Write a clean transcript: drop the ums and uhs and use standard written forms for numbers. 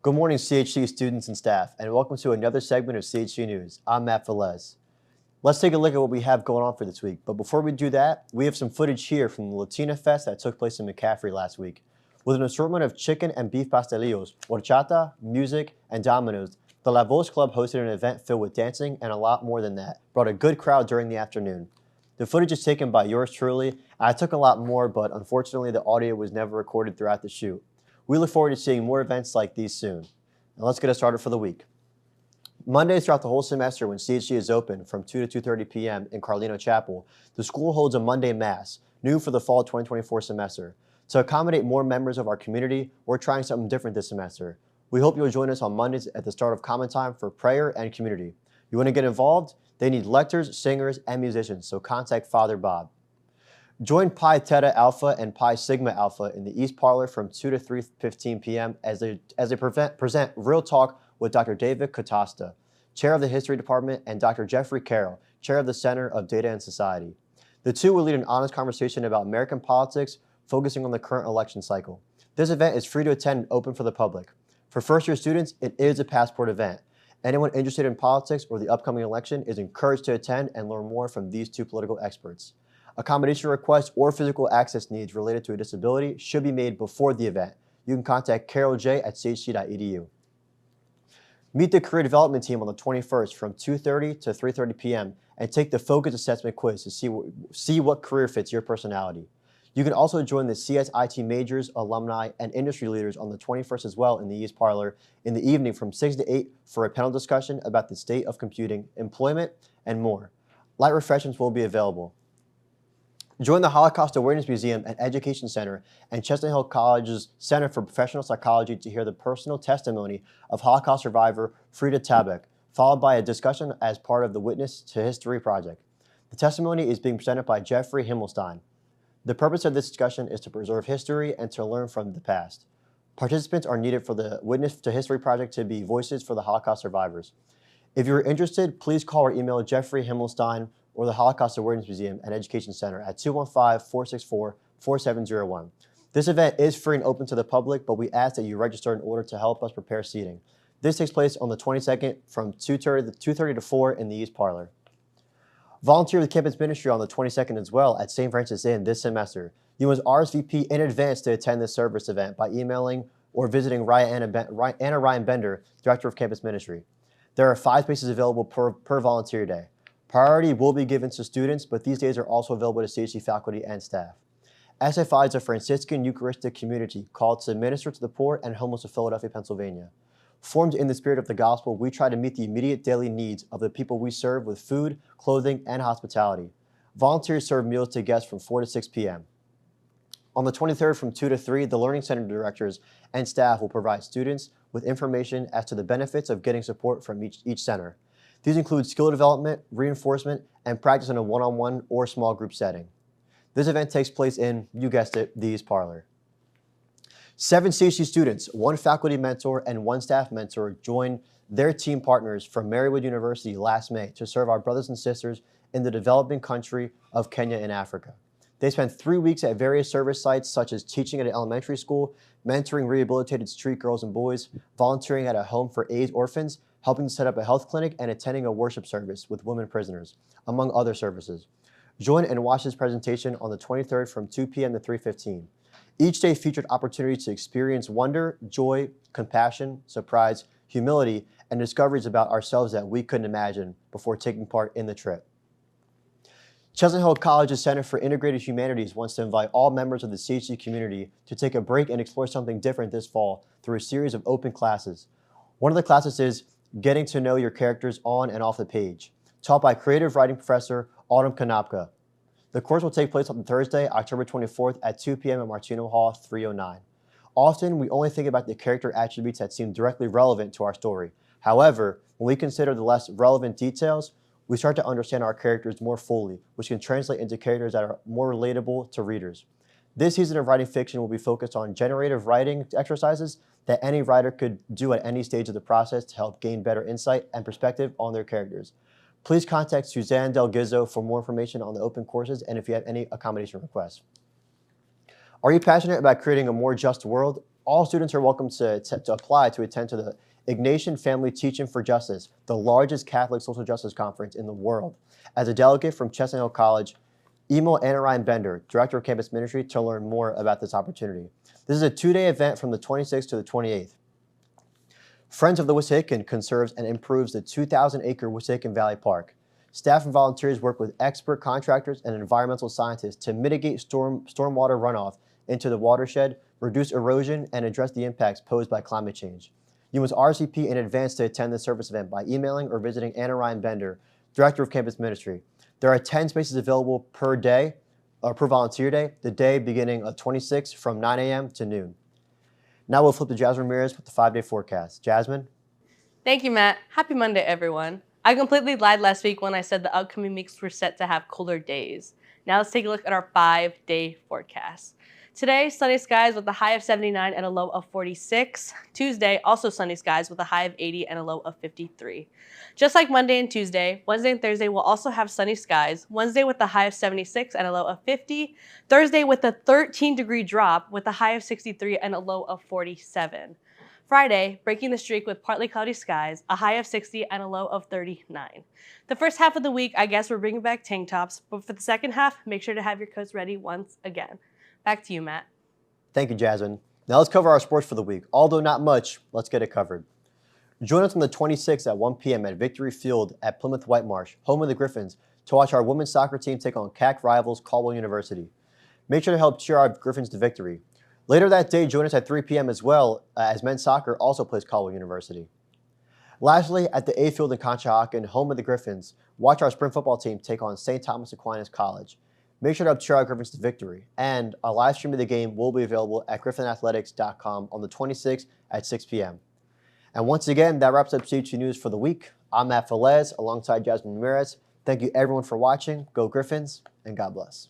Good morning, CHC students and staff, and welcome to another segment of CHC News. I'm Matt Velez. Let's take a look at what we have going on for this week. But before we do that, we have some footage here from the Latina Fest that took place in McCaffrey last week. With an assortment of chicken and beef pastelillos, horchata, music, and dominoes, the La Voz Club hosted an event filled with dancing and a lot more than that, brought a good crowd during the afternoon. The footage is taken by yours truly. I took a lot more, but unfortunately the audio was never recorded throughout the shoot. We look forward to seeing more events like these soon. Now let's get us started for the week. Mondays throughout the whole semester when CHC is open from 2 to 2:30 p.m. in Carlino Chapel, the school holds a Monday Mass, new for the fall 2024 semester. To accommodate more members of our community, we're trying something different this semester. We hope you'll join us on Mondays at the start of Common Time for prayer and community. You want to get involved? They need lectors, singers, and musicians, so contact Father Bob. Join Pi Theta Alpha and Pi Sigma Alpha in the East Parlor from 2 to 3:15 p.m. as they present Real Talk with Dr. David Catasta, Chair of the History Department, and Dr. Jeffrey Carroll, Chair of the Center of Data and Society. The two will lead an honest conversation about American politics, focusing on the current election cycle. This event is free to attend and open for the public. For first-year students, it is a passport event. Anyone interested in politics or the upcoming election is encouraged to attend and learn more from these two political experts. Accommodation requests or physical access needs related to a disability should be made before the event. You can contact Carol J at chc.edu. Meet the Career Development Team on the 21st from 2:30 to 3:30 p.m. and take the Focus Assessment quiz to see what career fits your personality. You can also join the CSIT majors, alumni, and industry leaders on the 21st as well in the East Parlor in the evening from 6 to 8 for a panel discussion about the state of computing, employment, and more. Light refreshments will be available. Join the Holocaust Awareness Museum and Education Center and Chestnut Hill College's Center for Professional Psychology to hear the personal testimony of Holocaust survivor Frida Tabak, followed by a discussion as part of the Witness to History project. The testimony is being presented by Jeffrey Himmelstein. The purpose of this discussion is to preserve history and to learn from the past. Participants are needed for the Witness to History project to be voices for the Holocaust survivors. If you're interested, please call or email Jeffrey Himmelstein or the Holocaust Awareness Museum and Education Center at 215-464-4701. This event is free and open to the public, but we ask that you register in order to help us prepare seating. This takes place on the 22nd from 2:30 to 4 in the East Parlor. Volunteer with Campus Ministry on the 22nd as well at St. Francis Inn this semester. You must RSVP in advance to attend this service event by emailing or visiting Anna Ryan Bender, Director of Campus Ministry. There are 5 spaces available per volunteer day. Priority will be given to students, but these days are also available to CHC faculty and staff. SFI is a Franciscan Eucharistic community called to minister to the poor and homeless of Philadelphia, Pennsylvania. Formed in the spirit of the gospel, we try to meet the immediate daily needs of the people we serve with food, clothing, and hospitality. Volunteers serve meals to guests from 4 to 6 p.m. On the 23rd from 2 to 3, the Learning Center directors and staff will provide students with information as to the benefits of getting support from each center. These include skill development, reinforcement, and practice in a one-on-one or small group setting. This event takes place in, you guessed it, the East Parlor. 7 CHC students, 1 faculty mentor, and 1 staff mentor joined their team partners from Marywood University last May to serve our brothers and sisters in the developing country of Kenya in Africa. They spent 3 weeks at various service sites such as teaching at an elementary school, mentoring rehabilitated street girls and boys, volunteering at a home for AIDS orphans, helping to set up a health clinic, and attending a worship service with women prisoners, among other services. Join and watch this presentation on the 23rd from 2 p.m. to 3:15. Each day featured opportunities to experience wonder, joy, compassion, surprise, humility, and discoveries about ourselves that we couldn't imagine before taking part in the trip. Chestnut Hill College's Center for Integrated Humanities wants to invite all members of the CHC community to take a break and explore something different this fall through a series of open classes. One of the classes is Getting to Know Your Characters on and Off the Page, taught by creative writing professor Autumn Kanapka. The course will take place on Thursday, October 24th at 2 p.m. at Martino Hall 309. Often, we only think about the character attributes that seem directly relevant to our story. However, when we consider the less relevant details, we start to understand our characters more fully, which can translate into characters that are more relatable to readers. This season of writing fiction will be focused on generative writing exercises that any writer could do at any stage of the process to help gain better insight and perspective on their characters. Please contact Suzanne Del Gizzo for more information on the open courses and if you have any accommodation requests. Are you passionate about creating a more just world? All students are welcome to apply to attend to the Ignatian Family Teaching for Justice, the largest Catholic social justice conference in the world. As a delegate from Chestnut Hill College, email Anna Ryan Bender, Director of Campus Ministry, to learn more about this opportunity. This is a two-day event from the 26th to the 28th. Friends of the Wissahickon conserves and improves the 2,000-acre Wissahickon Valley Park. Staff and volunteers work with expert contractors and environmental scientists to mitigate stormwater runoff into the watershed, reduce erosion, and address the impacts posed by climate change. You must RSVP in advance to attend the service event by emailing or visiting Anna Ryan Bender, Director of Campus Ministry. There are 10 spaces available per day, or per volunteer day, the day beginning of 26 from 9 a.m. to noon. Now we'll flip to Jasmine Ramirez with the 5-day forecast. Jasmine? Thank you, Matt. Happy Monday, everyone. I completely lied last week when I said the upcoming weeks were set to have cooler days. Now let's take a look at our 5-day forecast. Today, sunny skies with a high of 79 and a low of 46. Tuesday, also sunny skies with a high of 80 and a low of 53. Just like Monday and Tuesday, Wednesday and Thursday will also have sunny skies. Wednesday with a high of 76 and a low of 50. Thursday with a 13-degree drop with a high of 63 and a low of 47. Friday, breaking the streak with partly cloudy skies, a high of 60 and a low of 39. The first half of the week, I guess we're bringing back tank tops, but for the second half, make sure to have your coats ready once again. Back to you, Matt. Thank you, Jasmine. Now let's cover our sports for the week. Although not much, let's get it covered. Join us on the 26th at 1 p.m. at Victory Field at Plymouth Whitemarsh, home of the Griffins, to watch our women's soccer team take on CAC rivals Caldwell University. Make sure to help cheer our Griffins to victory. Later that day, join us at 3 p.m. as well, as men's soccer also plays Caldwell University. Lastly, at the A Field in Conshohocken, home of the Griffins, watch our spring football team take on St. Thomas Aquinas College. Make sure to help cheer our Griffins to victory. And a live stream of the game will be available at griffinathletics.com on the 26th at 6 p.m. And once again, that wraps up CHU News for the week. I'm Matt Velez alongside Jasmine Ramirez. Thank you everyone for watching. Go Griffins, and God bless.